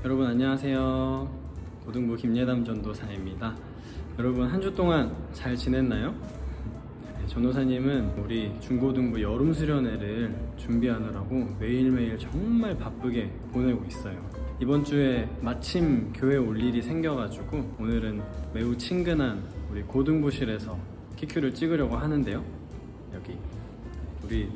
여러분 안녕하세요. 고등부 김예담 전도사입니다. 여러분 한 주 동안 잘 지냈나요? 전도사님은 우리 중고등부 여름 수련회를 준비하느라고 매일매일 정말 바쁘게 보내고 있어요. 이번 주에 마침 교회에 올 일이 생겨가지고 오늘은 매우 친근한 우리 고등부실에서 키큐를 찍으려고 하는데요. 여기 우리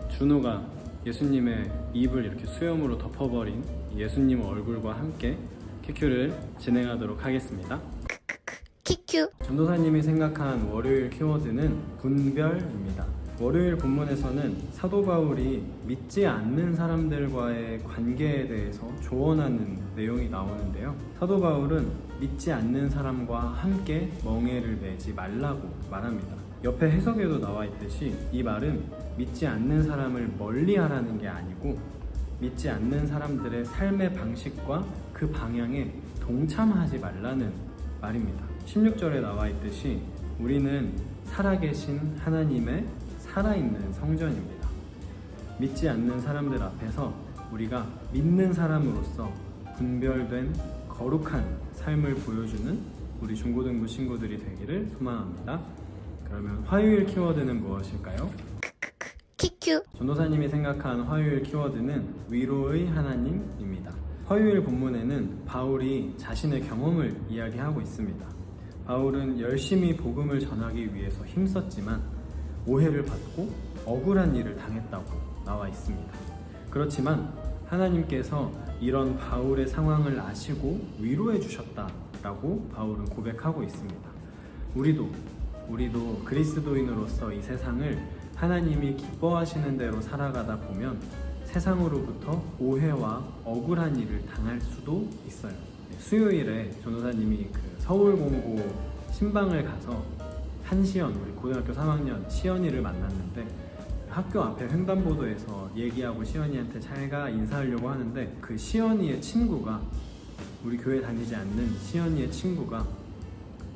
준호가 예수님의 입을 이렇게 수염으로 덮어버린 예수님 얼굴과 함께 키큐를 진행하도록 하겠습니다. 키큐. 전도사님이 생각한 월요일 키워드는 분별입니다. 월요일 본문에서는 사도 바울이 믿지 않는 사람들과의 관계에 대해서 조언하는 내용이 나오는데요. 사도 바울은 믿지 않는 사람과 함께 멍에를 매지 말라고 말합니다. 옆에 해석에도 나와 있듯이 이 말은 믿지 않는 사람을 멀리하라는 게 아니고 믿지 않는 사람들의 삶의 방식과 그 방향에 동참하지 말라는 말입니다. 16절에 나와 있듯이 우리는 살아계신 하나님의 살아있는 성전입니다. 믿지 않는 사람들 앞에서 우리가 믿는 사람으로서 분별된 거룩한 삶을 보여주는 우리 중고등부 친구들이 되기를 소망합니다. 그러면 화요일 키워드는 무엇일까요? 키큐. 전도사님이 생각한 화요일 키워드는 위로의 하나님입니다. 화요일 본문에는 바울이 자신의 경험을 이야기하고 있습니다. 바울은 열심히 복음을 전하기 위해서 힘썼지만 오해를 받고 억울한 일을 당했다고 나와 있습니다. 그렇지만 하나님께서 이런 바울의 상황을 아시고 위로해 주셨다라고 바울은 고백하고 있습니다. 우리도 그리스도인으로서 이 세상을 하나님이 기뻐하시는 대로 살아가다 보면 세상으로부터 오해와 억울한 일을 당할 수도 있어요. 수요일에 전도사님이 서울공고 신방을 가서 한시연, 우리 고등학교 3학년 시연이를 만났는데 학교 앞에 횡단보도에서 얘기하고 시연이한테 잘가 인사하려고 하는데 그 시연이의 친구가, 우리 교회 다니지 않는 시연이의 친구가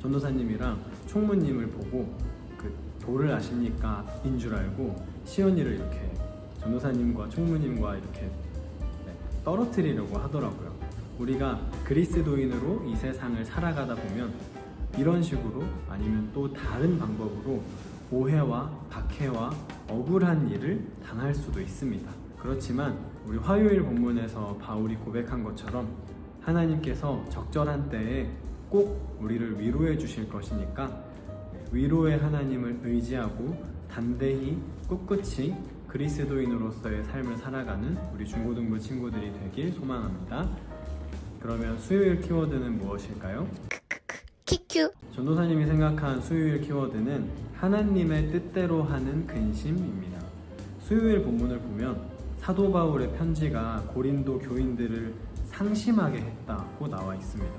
전도사님이랑 총무님을 보고 그 도를 아십니까? 인 줄 알고 시연이를 이렇게 전도사님과 총무님과 이렇게 떨어뜨리려고 하더라고요. 우리가 그리스도인으로 이 세상을 살아가다 보면 이런 식으로 아니면 또 다른 방법으로 오해와 박해와 억울한 일을 당할 수도 있습니다. 그렇지만 우리 화요일 본문에서 바울이 고백한 것처럼 하나님께서 적절한 때에 꼭 우리를 위로해 주실 것이니까 위로의 하나님을 의지하고 담대히 꿋꿋이 그리스도인으로서의 삶을 살아가는 우리 중고등부 친구들이 되길 소망합니다. 그러면 수요일 키워드는 무엇일까요? 키큐. 전도사님이 생각한 수요일 키워드는 하나님의 뜻대로 하는 근심입니다. 수요일 본문을 보면 사도 바울의 편지가 고린도 교인들을 상심하게 했다고 나와 있습니다.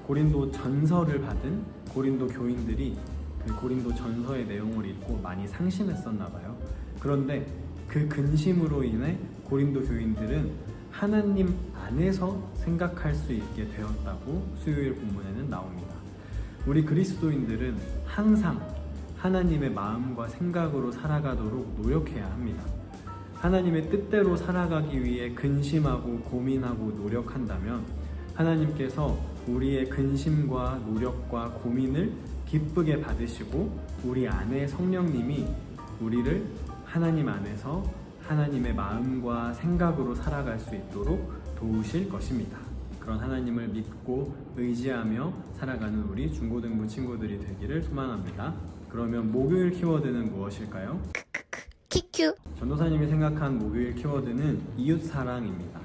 고린도 전서를 받은 고린도 교인들이 그 고린도 전서의 내용을 읽고 많이 상심했었나 봐요. 그런데 그 근심으로 인해 고린도 교인들은 하나님 안에서 생각할 수 있게 되었다고 수요일 본문에는 나옵니다. 우리 그리스도인들은 항상 하나님의 마음과 생각으로 살아가도록 노력해야 합니다. 하나님의 뜻대로 살아가기 위해 근심하고 고민하고 노력한다면 하나님께서 우리의 근심과 노력과 고민을 기쁘게 받으시고 우리 안에 성령님이 우리를 하나님 안에서 하나님의 마음과 생각으로 살아갈 수 있도록 도우실 것입니다. 그런 하나님을 믿고 의지하며 살아가는 우리 중고등부 친구들이 되기를 소망합니다. 그러면 목요일 키워드는 무엇일까요? 키큐. 전도사님이 생각한 목요일 키워드는 이웃사랑입니다.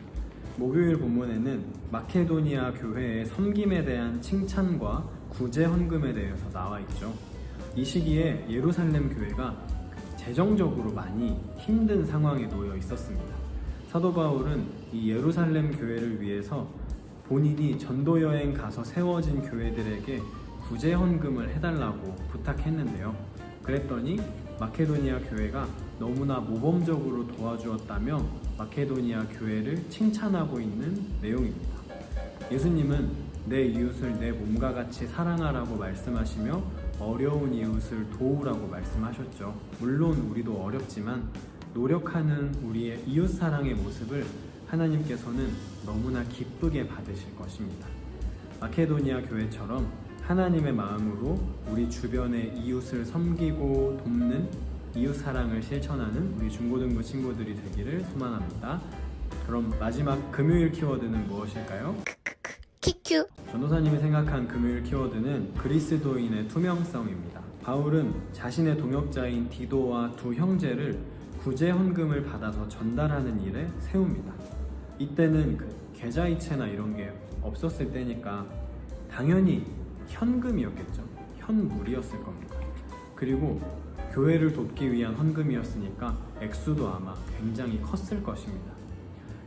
목요일 본문에는 마케도니아 교회의 섬김에 대한 칭찬과 구제 헌금에 대해서 나와 있죠. 이 시기에 예루살렘 교회가 재정적으로 많이 힘든 상황에 놓여 있었습니다. 사도 바울은 이 예루살렘 교회를 위해서 본인이 전도 여행 가서 세워진 교회들에게 구제 헌금을 해달라고 부탁했는데요. 그랬더니 마케도니아 교회가 너무나 모범적으로 도와주었다며 마케도니아 교회를 칭찬하고 있는 내용입니다. 예수님은 내 이웃을 내 몸과 같이 사랑하라고 말씀하시며 어려운 이웃을 도우라고 말씀하셨죠. 물론 우리도 어렵지만 노력하는 우리의 이웃사랑의 모습을 하나님께서는 너무나 기쁘게 받으실 것입니다. 마케도니아 교회처럼 하나님의 마음으로 우리 주변의 이웃을 섬기고 돕는 이웃 사랑을 실천하는 우리 중고등부 친구들이 되기를 소망합니다. 그럼 마지막 금요일 키워드는 무엇일까요? 키큐 전도사님이 생각한 금요일 키워드는 그리스도인의 투명성입니다. 바울은 자신의 동역자인 디도와 두 형제를 구제 헌금을 받아서 전달하는 일에 세웁니다. 이때는 계좌이체나 이런 게 없었을 때니까 당연히 현금이었겠죠. 현물이었을 겁니다. 그리고 교회를 돕기 위한 헌금이었으니까 액수도 아마 굉장히 컸을 것입니다.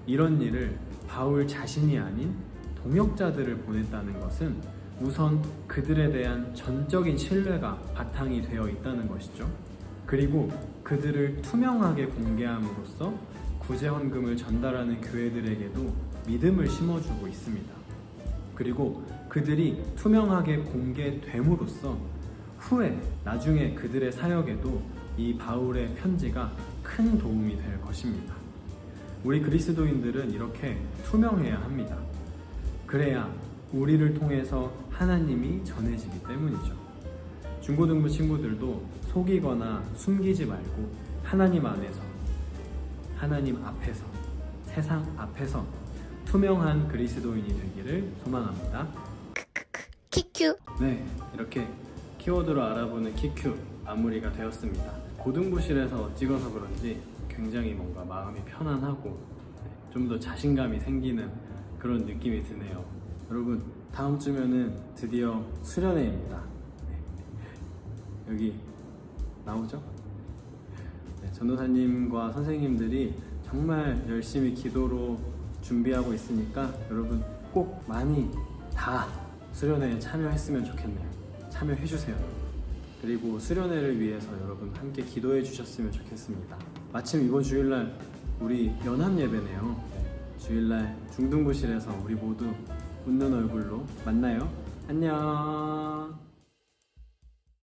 이런 일을 바울 자신이 아닌 동역자들을 보냈다는 것은 우선 그들에 대한 전적인 신뢰가 바탕이 되어 있다는 것이죠. 그리고 그들을 투명하게 공개함으로써 구제 헌금을 전달하는 교회들에게도 믿음을 심어주고 있습니다. 그리고 그들이 투명하게 공개됨으로써 후에 나중에 그들의 사역에도 이 바울의 편지가 큰 도움이 될 것입니다. 우리 그리스도인들은 이렇게 투명해야 합니다. 그래야 우리를 통해서 하나님이 전해지기 때문이죠. 중고등부 친구들도 속이거나 숨기지 말고 하나님 안에서, 하나님 앞에서, 세상 앞에서 투명한 그리스도인이 되기를 소망합니다. 키큐 네, 이렇게 키워드로 알아보는 키큐 마무리가 되었습니다. 고등부실에서 찍어서 그런지 굉장히 뭔가 마음이 편안하고 좀 더 자신감이 생기는 그런 느낌이 드네요. 여러분, 다음 주면은 드디어 수련회입니다. 네. 여기 나오죠? 네, 전도사님과 선생님들이 정말 열심히 기도로 준비하고 있으니까 여러분 꼭 많이 다 수련회에 참여했으면 좋겠네요. 참여해주세요. 그리고 수련회를 위해서 여러분 함께 기도해 주셨으면 좋겠습니다. 마침 이번 주일날 우리 연합 예배네요. 주일날 중등부실에서 우리 모두 웃는 얼굴로 만나요. 안녕.